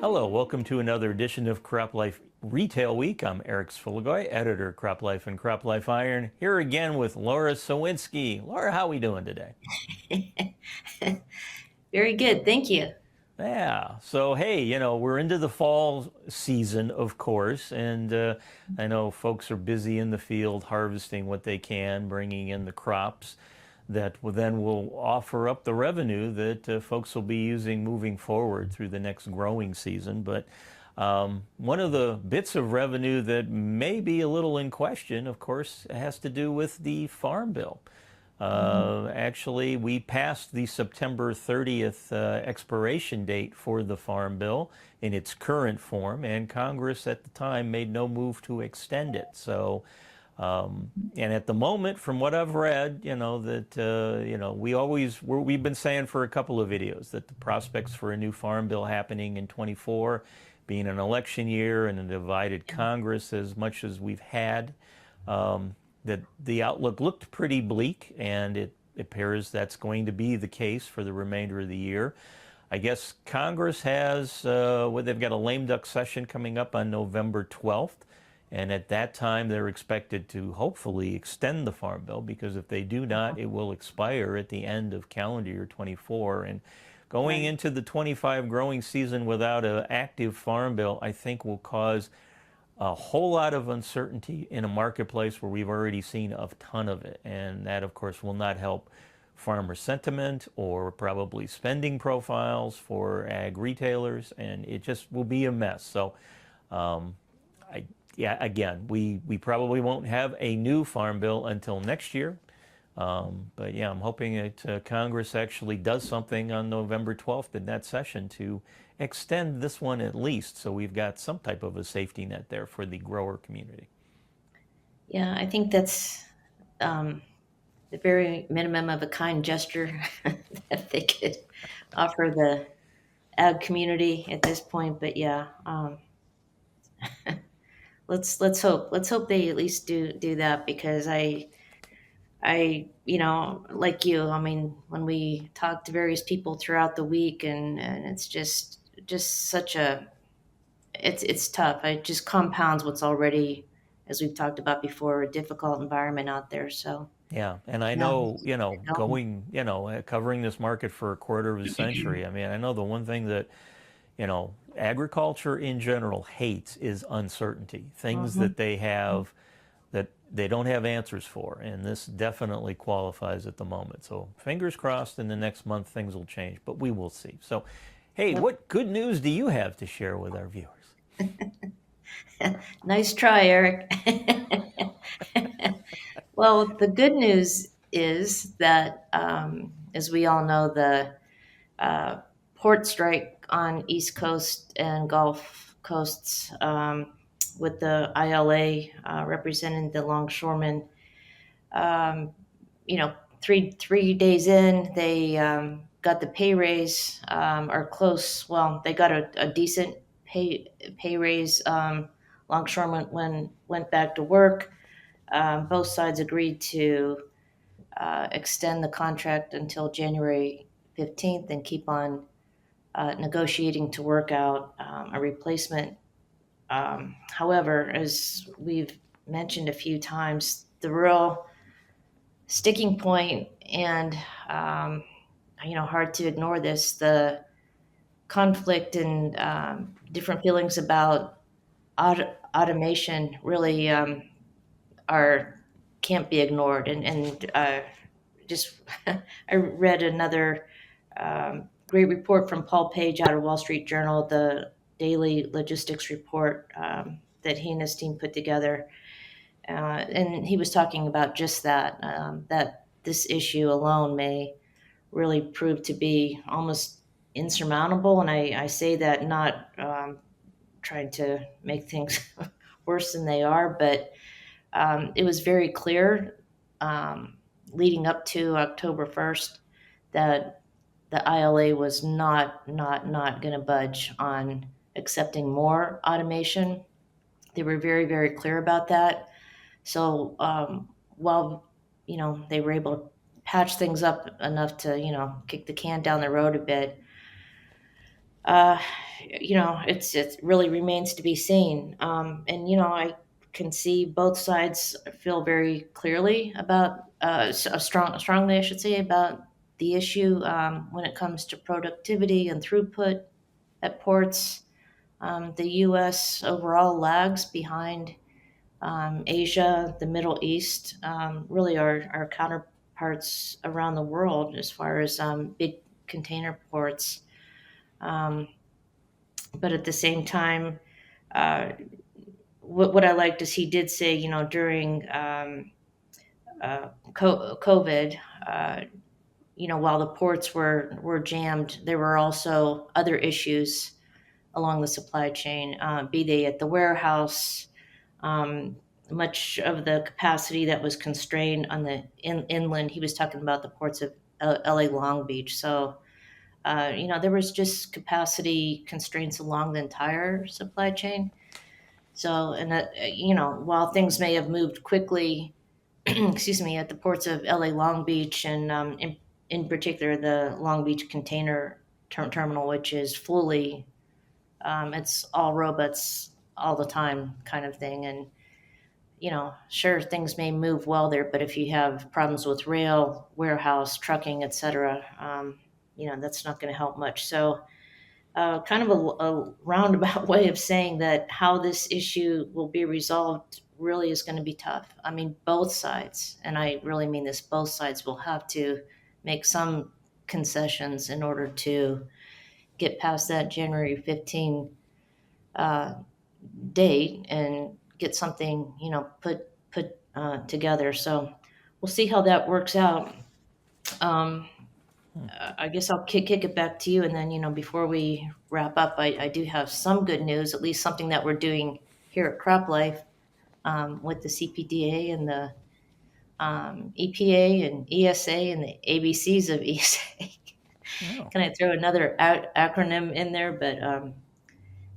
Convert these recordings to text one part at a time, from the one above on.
Hello, welcome to another edition of CropLife Retail Week. I'm Eric Sfiligoj, editor CropLife and CropLife Iron, here again with Lara Sowinski. Laura, how are we doing today? Very good. Thank you. Yeah, so hey, we're into the fall season, of course, and I know folks are busy in the field harvesting what they can, bringing in the crops that will offer up the revenue that folks will be using moving forward through the next growing season. But one of the bits of revenue that may be a little in question, of course, has to do with the Farm Bill. Actually, we passed the September 30th expiration date for the Farm Bill in its current form, and Congress at the time made no move to extend it. And at the moment, from what I've read, we've been saying for a couple of videos that the prospects for a new Farm Bill happening in 24, being an election year and a divided Congress as much as we've had, that the outlook looked pretty bleak, and it appears that's going to be the case for the remainder of the year. I guess Congress has, they've got a lame duck session coming up on November 12th, and at that time they're expected to hopefully extend the Farm Bill, because if they do not, it will expire at the end of calendar year 24. And going Right. into the 25 growing season without an active Farm Bill, I think will cause a whole lot of uncertainty in a marketplace where we've already seen a ton of it. And that, of course, will not help farmer sentiment or probably spending profiles for ag retailers. And it just will be a mess. So, again, we probably won't have a new farm bill until next year. But yeah, I'm hoping that Congress actually does something on November 12th in that session to extend this one at least, so we've got some type of a safety net there for the grower community. Yeah, I think that's the very minimum of a kind gesture that they could offer the ag community at this point. But yeah, let's hope they at least do that, because like you, I mean, when we talk to various people throughout the week, and it's just such a it's tough. It just compounds what's already, as we've talked about before, a difficult environment out there. So Yeah, and I yeah, know, no. covering this market for a quarter of a century, I mean, I know the one thing that, agriculture in general hates is uncertainty, things Mhm. that they have that they don't have answers for, and this definitely qualifies at the moment. So fingers crossed in the next month things will change, but we will see. So, hey, Yep. what good news do you have to share with our viewers? Nice try, Eric. Well, the good news is that, as we all know, the uh, port strike on East Coast and Gulf coasts, with the ILA representing the longshoremen. Um, you know, three days in, they got the pay raise, or close. Well, they got a decent pay raise. Longshoremen went back to work. Both sides agreed to extend the contract until January 15th and keep on negotiating to work out a replacement. However, as we've mentioned a few times, the real sticking point, and um, hard to ignore this, the conflict and different feelings about automation really are can't be ignored. And just I read another great report from Paul Page out of Wall Street Journal, the daily logistics report that he and his team put together. And he was talking about just that, that this issue alone may really prove to be almost insurmountable. And I say that not trying to make things worse than they are, but it was very clear, um, leading up to October 1st, that the ILA was not going to budge on accepting more automation. They were very, very clear about that. So while they were able to patch things up enough to kick the can down the road a bit, uh, it really remains to be seen. And I can see both sides feel very clearly about strongly, I should say, about the issue when it comes to productivity and throughput at ports. The U.S. overall lags behind Asia, the Middle East, really our counterparts around the world as far as big container ports. Um, but at the same time, uh, what I liked is he did say, during COVID, uh, while the ports were jammed, there were also other issues along the supply chain, be they at the warehouse. Um, Much of the capacity that was constrained on the inland, he was talking about the ports of LA Long Beach. So, there was just capacity constraints along the entire supply chain. So, and while things may have moved quickly, excuse me, at the ports of LA Long Beach and in particular the Long Beach container terminal, which is fully, it's all robots all the time kind of thing. And, sure, things may move well there, but if you have problems with rail, warehouse, trucking, etc., that's not going to help much. So, kind of a roundabout way of saying that how this issue will be resolved really is going to be tough. I mean, both sides, and I really mean this, both sides will have to make some concessions in order to get past that January 15 uh, date and get something, put together. So we'll see how that works out. Um, I guess I'll kick it back to you, and then before we wrap up, I do have some good news, at least something that we're doing here at CropLife with the CPDA and the EPA and ESA and the ABCs of ESA. Oh, Can I throw another acronym in there?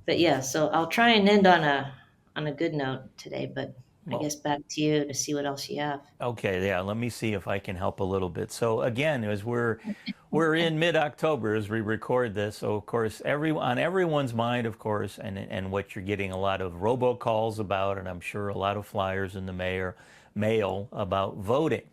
But yeah, so I'll try and end on a good note today. But I well, guess back to you to see what else you have. okay, yeah, let me see if I can help a little bit. So again, as we're in mid-October as we record this, so of course on everyone's mind, of course, and what you're getting a lot of robocalls about, and I'm sure a lot of flyers in the mail about voting.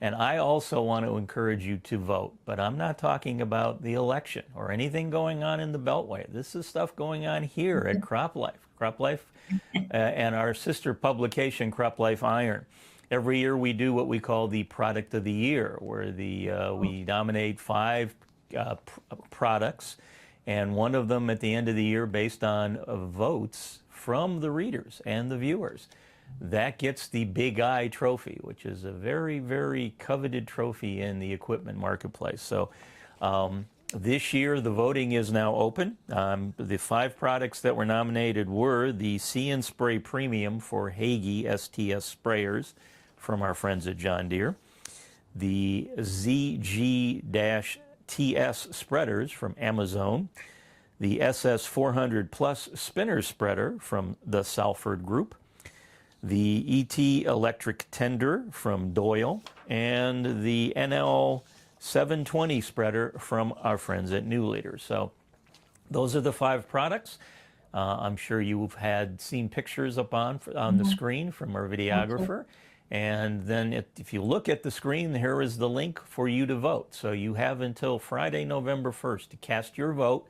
And I also want to encourage you to vote, but I'm not talking about the election or anything going on in the Beltway. This is stuff going on here at CropLife. CropLife and our sister publication, CropLife Iron. Every year we do what we call the Product of the Year, where we nominate five products, and one of them at the end of the year based on votes from the readers and the viewers. That gets the Big Eye trophy, which is a very, very coveted trophy in the equipment marketplace. So this year, the voting is now open. The five products that were nominated were the See & Spray Premium for Hagie STS sprayers from our friends at John Deere, the ZG-TS spreaders from Amazon, the SS 400 Plus spinner spreader from the Salford Group, the ET electric tender from Doyle, and the NL 720 spreader from our friends at New Leader. So those are the five products. I'm sure you've seen pictures up on the screen from our videographer. And then if you look at the screen, here is the link for you to vote. So you have until Friday, November 1st to cast your vote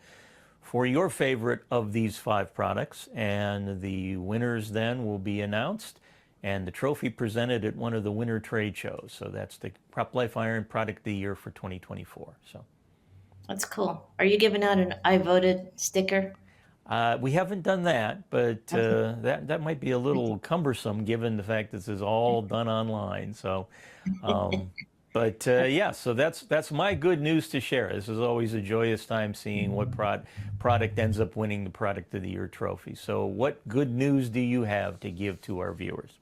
for your favorite of these five products. And the winners then will be announced and the trophy presented at one of the winter trade shows. So that's the CropLife Iron Product of the Year for 2024. So That's cool. Are you giving out an I voted sticker? we haven't done that, but that might be a little cumbersome given the fact this is all done online. So, um, but yeah, so that's my good news to share. This is always a joyous time seeing what product ends up winning the Product of the Year trophy. So, what good news do you have to give to our viewers?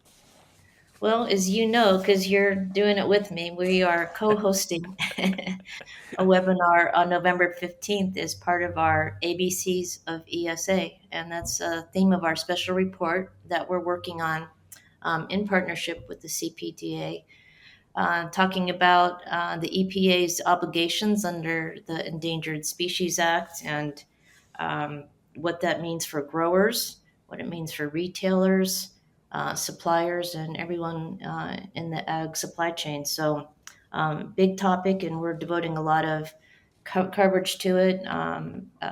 Well, as you know, because you're doing it with me, we are co hosting a webinar on November 15th as part of our ABCs of ESA. And that's a theme of our special report that we're working on in partnership with the CPDA, talking about the EPA's obligations under the Endangered Species Act and what that means for growers, what it means for retailers, suppliers, and everyone in the ag supply chain. So, big topic, and we're devoting a lot of coverage to it.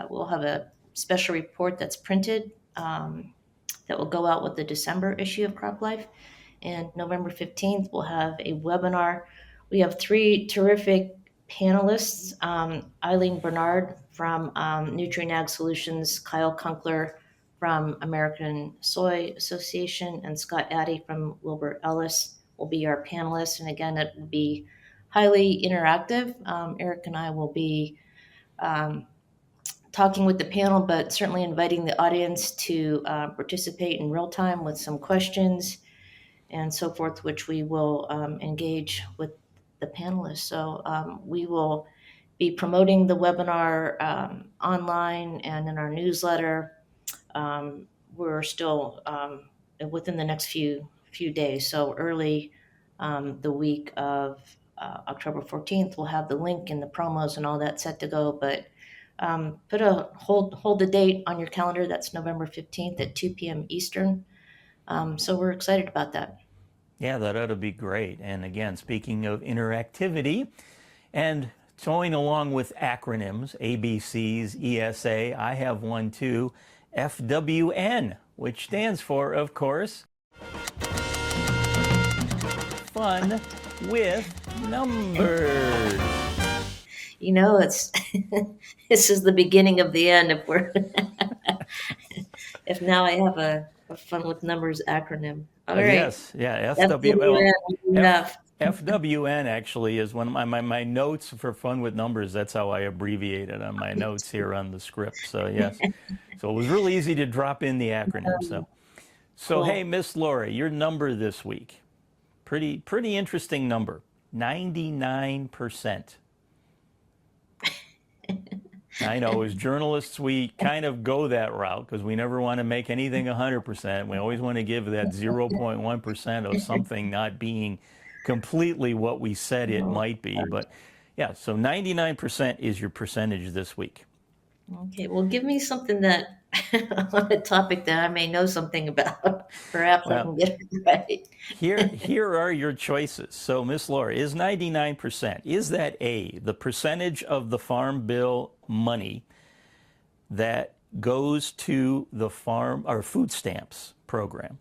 We'll have a special report that's printed that will go out with the December issue of CropLife. And November 15th, we'll have a webinar. We have three terrific panelists, Eileen Bernard from Nutrient Ag Solutions, Kyle Kunkler from American Soy Association, and Scott Addy from Wilbur Ellis will be our panelists. And again, it will be highly interactive. Eric and I will be talking with the panel, but certainly inviting the audience to participate in real time with some questions and so forth, which we will engage with the panelists. So we will be promoting the webinar online and in our newsletter. We're still within the next few days, so early the week of October 14th, we'll have the link and the promos and all that set to go. But put a hold the date on your calendar. That's November 15th at 2 p.m. Eastern. So we're excited about that. Yeah, that ought to be great. And again, speaking of interactivity and going along with acronyms, ABCs, ESA, I have one too, FWN, which stands for, of course, Fun with Numbers. You know, it's this is the beginning of the end. If we're if now I have a Fun with Numbers acronym. All right. Yes, yeah, FWN, enough. FWN actually is one of my notes for Fun with Numbers. That's how I abbreviate it on my notes here on the script. So yes, so it was really easy to drop in the acronym. So Cool. hey, Miss Laura, your number this week, pretty interesting number, 99%. I know as journalists, we kind of go that route because we never want to make anything 100%. We always want to give that 0.1% of something not being completely what we said it might be. But yeah, so 99% is your percentage this week. Okay, well, give me something that on a topic that I may know something about. Perhaps I can get it right. Here are your choices. So, Miss Laura, is 99%, is that A, the percentage of the Farm Bill money that goes to the farm or food stamps program?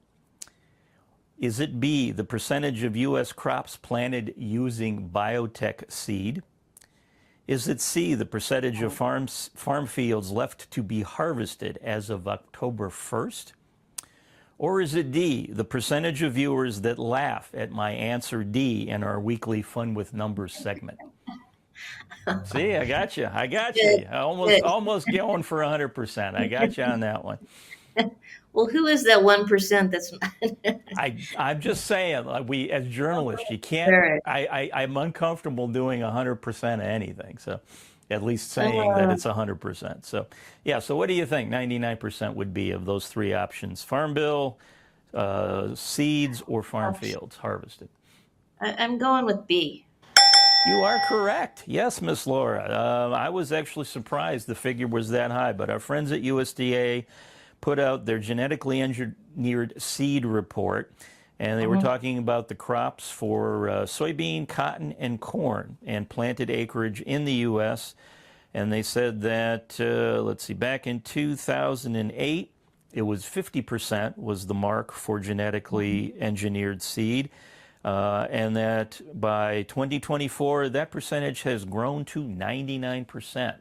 Is it B, the percentage of U.S. crops planted using biotech seed? Is it C, the percentage of farm fields left to be harvested as of October 1st? Or is it D, the percentage of viewers that laugh at my answer D in our weekly Fun with Numbers segment? See, I got you. Almost going for 100%. I got you on that one. Well, who is that 1% that's I'm just saying, we as journalists, you can't. Right. I'm uncomfortable doing 100% of anything. So, at least saying that it's 100%. So, yeah. So, what do you think? 99% would be of those three options: Farm Bill, seeds, or farm fields harvested. I'm going with B. You are correct. Yes, Miss Laura. I was actually surprised the figure was that high, but our friends at USDA put out their genetically engineered seed report, and they were talking about the crops for soybean, cotton, and corn and planted acreage in the U.S. And they said that, let's see, back in 2008, it was 50% was the mark for genetically engineered seed. And that by 2024, that percentage has grown to 99%.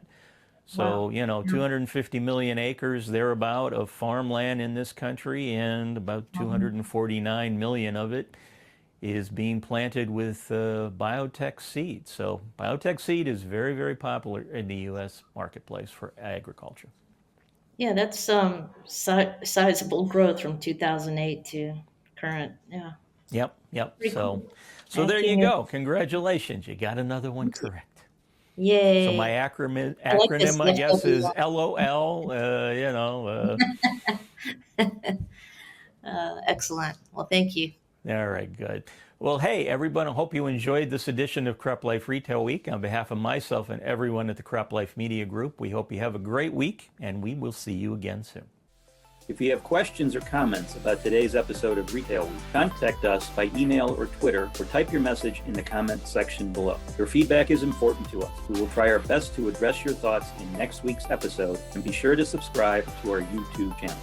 So, 250 million acres thereabout of farmland in this country, and about 249 million of it is being planted with biotech seed. So biotech seed is very, very popular in the U.S. marketplace for agriculture. Yeah, that's sizable growth from 2008 to current. Yeah. Yep. Pretty So, cool. so there Thank you you. go. Congratulations. You got another one correct. Yay. So my I like this acronym, I guess, is FWN. LOL. Excellent. Well, thank you. All right, good. Well, hey, everyone, I hope you enjoyed this edition of CropLife Retail Week. On behalf of myself and everyone at the CropLife Media Group, we hope you have a great week, and we will see you again soon. If you have questions or comments about today's episode of Retail Week, contact us by email or Twitter, or type your message in the comments section below. Your feedback is important to us. We will try our best to address your thoughts in next week's episode, and be sure to subscribe to our YouTube channel.